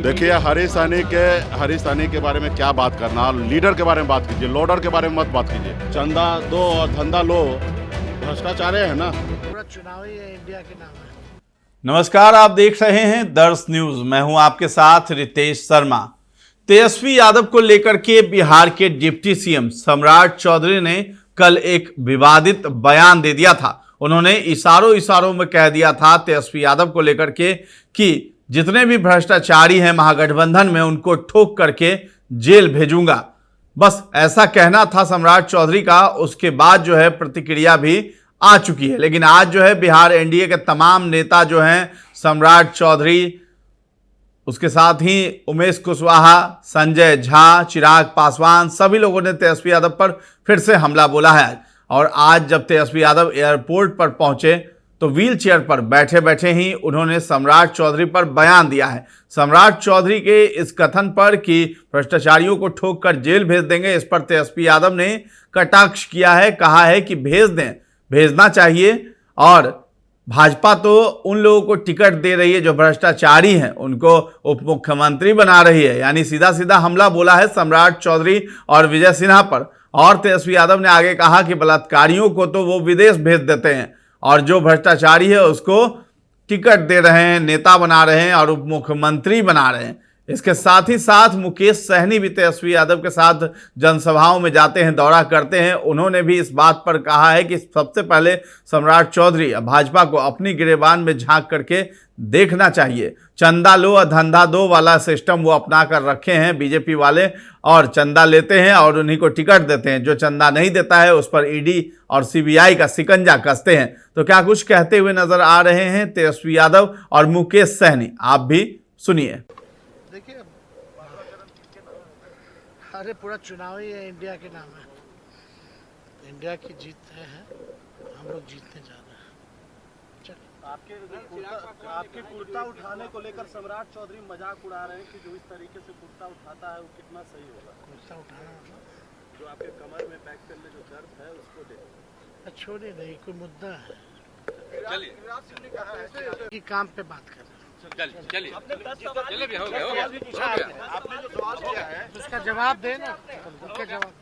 देखिए, हरी सैनी के बारे में क्या बात करना, लीडर के बारे में बात कीजिए, लोडर के बारे में मत बात कीजिए। चंदा दो और धंधा लो, भ्रष्टाचार है ना। पूरा चुनाव ही इंडिया के नाम है। नमस्कार, आप देख रहे हैं दर्श न्यूज। मैं हूं आपके साथ रितेश शर्मा। तेजस्वी यादव को लेकर के बिहार के डिप्टी सीएम सम्राट चौधरी ने कल एक विवादित बयान दे दिया था। उन्होंने इशारों में कह दिया था तेजस्वी यादव को लेकर के कि जितने भी भ्रष्टाचारी हैं महागठबंधन में उनको ठोक करके जेल भेजूंगा। बस ऐसा कहना था सम्राट चौधरी का। उसके बाद जो है प्रतिक्रिया भी आ चुकी है। लेकिन आज जो है बिहार एनडीए के तमाम नेता जो हैं, सम्राट चौधरी, उसके साथ ही उमेश कुशवाहा, संजय झा, चिराग पासवान, सभी लोगों ने तेजस्वी यादव पर फिर से हमला बोला है। और आज जब तेजस्वी यादव एयरपोर्ट पर पहुंचे तो व्हील चेयर पर बैठे बैठे ही उन्होंने सम्राट चौधरी पर बयान दिया है। सम्राट चौधरी के इस कथन पर कि भ्रष्टाचारियों को ठोक कर जेल भेज देंगे, इस पर तेजस्वी यादव ने कटाक्ष किया है। कहा है कि भेज दें, भेजना चाहिए। और भाजपा तो उन लोगों को टिकट दे रही है जो भ्रष्टाचारी हैं, उनको उप मुख्यमंत्री बना रही है। यानी सीधा सीधा हमला बोला है सम्राट चौधरी और विजय सिन्हा पर। और तेजस्वी यादव ने आगे कहा कि बलात्कारियों को तो वो विदेश भेज देते हैं और जो भ्रष्टाचारी है उसको टिकट दे रहे हैं, नेता बना रहे हैं और उप मुख्यमंत्री बना रहे हैं। इसके साथ ही साथ मुकेश सहनी भी तेजस्वी यादव के साथ जनसभाओं में जाते हैं, दौरा करते हैं। उन्होंने भी इस बात पर कहा है कि सबसे पहले सम्राट चौधरी भाजपा को अपनी गिरेबान में झांक करके देखना चाहिए। चंदा लो और धंधा दो वाला सिस्टम वो अपना कर रखे हैं बीजेपी वाले, और चंदा लेते हैं और उन्हीं को टिकट देते हैं। जो चंदा नहीं देता है उस पर ईडी और सीबीआई का शिकंजा कसते हैं। तो क्या कुछ कहते हुए नजर आ रहे हैं तेजस्वी यादव और मुकेश सहनी, आप भी सुनिए। देखिए, अरे पूरा चुनाव ही इंडिया के नाम है। इंडिया की जीत है, हम लोग जीतने जा रहे हैं। आपके कुर्ता उठाने को लेकर सम्राट चौधरी मजाक उड़ा रहे हैं कि जो इस तरीके से कुर्ता उठाता है वो कितना सही होगा। कुर्ता उठाना मतलब जो आपके कमर में बैक पेन में जो दर्द है उसको देखो। छोड़े नहीं, कोई मुद्दा है चलिए कि काम पे बात कर रहे हैं। चलिए आपने जो सवाल किया है उसका जवाब दे ना, उसका जवाब।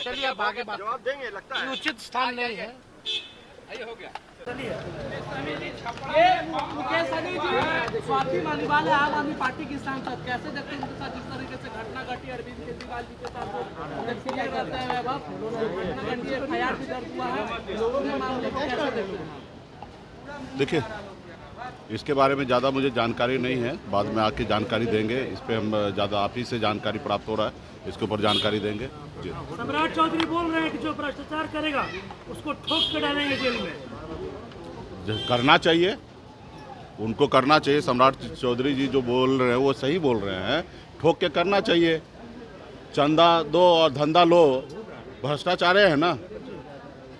चलिए अब आगे बात जवाब देंगे, लगता है उचित स्थान नहीं है। हो गया। ये मुकेश सहनी जी स्वाति मालीवाल है, आम आदमी पार्टी की सांसद, कैसे देखते हैं उनके साथ जिस तरीके से घटना घटी अरविंद केजरीवाल जी के साथ करते हैं वैभव, FIR भी दर्ज हुआ है, पूरे मामले को कैसे देखते हैं? देखिए, इसके बारे में ज़्यादा मुझे जानकारी नहीं है, बाद में आके जानकारी देंगे। इस पर हम ज़्यादा आप ही से जानकारी प्राप्त हो रहा है, इसके ऊपर जानकारी देंगे जी। सम्राट चौधरी बोल रहे हैं कि जो भ्रष्टाचार करेगा उसको ठोक के डालेंगे जेल में। करना चाहिए, उनको करना चाहिए। सम्राट चौधरी जी जो बोल रहे हैं वो सही बोल रहे हैं, ठोक के करना चाहिए। चंदा दो और धंधा लो, भ्रष्टाचार है ना,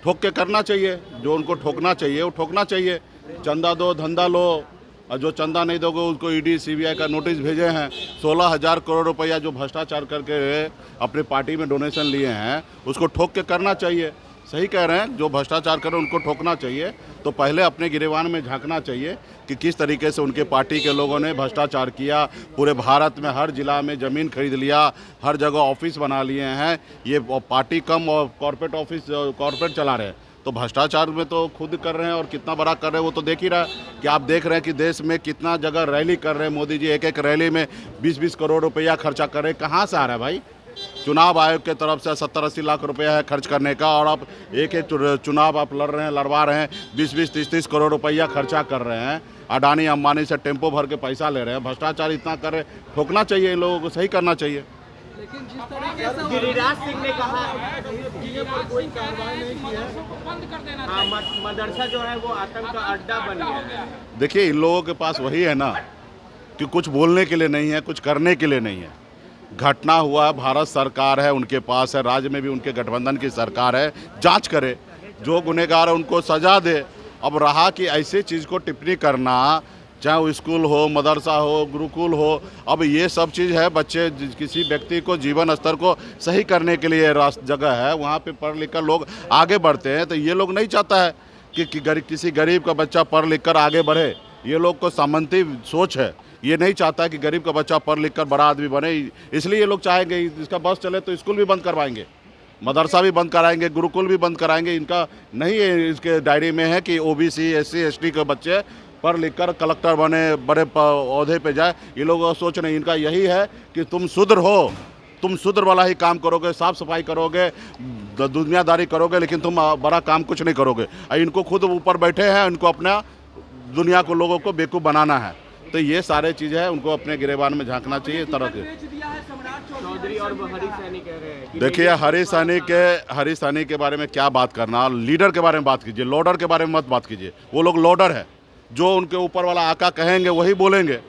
ठोक के करना चाहिए। जो उनको ठोकना चाहिए वो ठोकना चाहिए। चंदा दो धंधा लो, और जो चंदा नहीं दोगे उसको ईडी सीबीआई का नोटिस भेजे हैं। 16,000 करोड़ रुपया जो भ्रष्टाचार करके अपनी पार्टी में डोनेशन लिए हैं उसको ठोक के करना चाहिए। सही कह रहे हैं, जो भ्रष्टाचार करें उनको ठोकना चाहिए। तो पहले अपने गिरेबान में झांकना चाहिए कि किस तरीके से उनके पार्टी के लोगों ने भ्रष्टाचार किया। पूरे भारत में हर जिला में ज़मीन खरीद लिया, हर जगह ऑफिस बना लिए हैं। ये पार्टी कम और कॉरपोरेट चला रहे हैं। तो भ्रष्टाचार में तो खुद कर रहे हैं, और कितना बड़ा कर रहे हैं वो तो देख ही रहा है कि आप देख रहे हैं कि देश में कितना जगह रैली कर रहे हैं मोदी जी। एक रैली में 20-20 करोड़ रुपया खर्चा कर रहे हैं। कहाँ से आ रहा है भाई? चुनाव आयोग के तरफ से 70-80 लाख रुपया है खर्च करने का, और आप एक चुनाव आप लड़वा रहे हैं, 20-20, 30-30 करोड़ रुपया खर्चा कर रहे हैं। अडानी अंबानी से टेम्पो भर के पैसा ले रहे हैं। भ्रष्टाचार इतना कर रहे, ठोकना चाहिए इन लोगों को, सही करना चाहिए। लेकिन जिस तरीके से गिरिराज सिंह ने कहा कोई कार्रवाई नहीं की है, बंद कर देना चाहिए। मदरसा जो है वो आतंक का अड्डा बन गया है। देखिए, इन लोगों के पास वही है ना कि कुछ बोलने के लिए नहीं है, कुछ करने के लिए नहीं है। घटना हुआ, भारत सरकार है उनके पास है, राज्य में भी उनके गठबंधन की सरकार है, जांच करे, जो गुनहगार है उनको सजा दे। अब रहा कि ऐसी चीज़ को टिप्पणी करना, चाहे वो स्कूल हो, मदरसा हो, गुरुकुल हो, अब ये सब चीज़ है। बच्चे किसी व्यक्ति को जीवन स्तर को सही करने के लिए जगह है, वहाँ पे पढ़ लिख कर लोग आगे बढ़ते हैं। तो ये लोग नहीं चाहता है कि किसी गरीब का बच्चा पढ़ लिख कर आगे बढ़े। ये लोग को सामंती सोच है। ये नहीं चाहता कि गरीब का बच्चा पढ़ लिख कर बड़ा आदमी बने, इसलिए ये लोग चाहेंगे इसका बस चले तो स्कूल भी बंद करवाएंगे, मदरसा भी बंद कराएंगे, गुरुकुल भी बंद कराएंगे। इनका नहीं है, इसके डायरी में है कि ओबीसी SC ST के बच्चे पढ़ लिख कर कलेक्टर बने, बड़े ओहदे पे जाए। ये लोग सोच नहीं, इनका यही है कि तुम शूद्र हो, तुम शूद्र वाला ही काम करोगे, साफ सफाई करोगे, दुनियादारी करोगे, लेकिन तुम बड़ा काम कुछ नहीं करोगे। इनको खुद ऊपर बैठे हैं, इनको अपना दुनिया को लोगों को बेवकूफ़ बनाना है। तो ये सारे चीज़ है, उनको अपने गिरेबान में झांकना चाहिए तरह के। चौधरी और हरी सैनी कह रहे हैं। देखिए, हरी सैनी के बारे में क्या बात करना, लीडर के बारे में बात कीजिए, लोडर के बारे में मत बात कीजिए। वो लोग लोडर है, जो उनके ऊपर वाला आका कहेंगे वही बोलेंगे।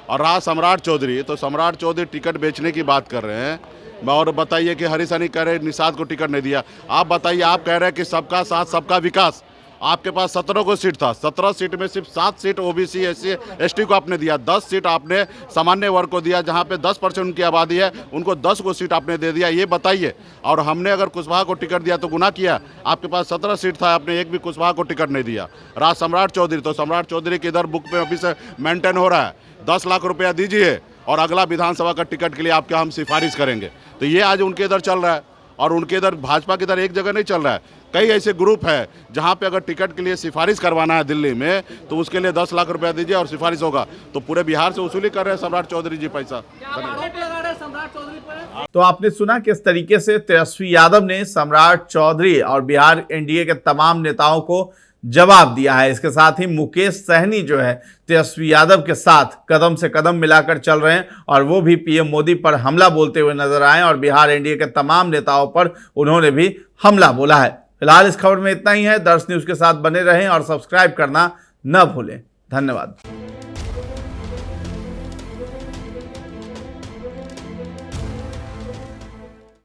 और रहा सम्राट चौधरी, तो सम्राट चौधरी टिकट बेचने की बात कर रहे हैं। और बताइए कि हरी सैनी कह रहे हैं निषाद को टिकट नहीं दिया। आप बताइए, आप कह रहे हैं कि सबका साथ सबका विकास। आपके पास 17 को सीट था, 17 सीट में सिर्फ 7 सीट ओबीसी SC ST को आपने दिया, 10 सीट आपने सामान्य वर्ग को दिया, जहां पे 10% उनकी आबादी है, उनको 10 को सीट आपने दे दिया। ये बताइए। और हमने अगर कुशवाहा को टिकट दिया तो गुनाह किया? आपके पास 17 सीट था, आपने एक भी कुशवाहा को टिकट नहीं दिया। रहा सम्राट चौधरी, तो सम्राट चौधरी के इधर बुक पे अभी से मेंटेन हो रहा है, 10 लाख रुपया दीजिए और अगला विधानसभा का टिकट के लिए आपके हम सिफारिश करेंगे। तो ये आज उनके इधर चल रहा है। और उनके इधर भाजपा के इधर एक जगह नहीं चल रहा है, कई ऐसे ग्रुप है जहां पे अगर टिकट के लिए सिफारिश करवाना है दिल्ली में, तो उसके लिए 10 लाख रुपया दीजिए और सिफारिश होगा। तो पूरे बिहार से वसूली कर रहे हैं सम्राट चौधरी जी पैसा। आरोप लगा रहे हैं सम्राट चौधरी पर। तो आपने सुना किस तरीके से तेजस्वी यादव ने सम्राट चौधरी और बिहार NDA के तमाम नेताओं को जवाब दिया है। इसके साथ ही मुकेश सहनी जो है तेजस्वी यादव के साथ कदम से कदम मिलाकर चल रहे हैं और वो भी PM मोदी पर हमला बोलते हुए नजर आए और बिहार NDA के तमाम नेताओं पर उन्होंने भी हमला बोला है। फिलहाल इस खबर में इतना ही है। दर्श न्यूज के साथ बने रहें और सब्सक्राइब करना न भूलें। धन्यवाद।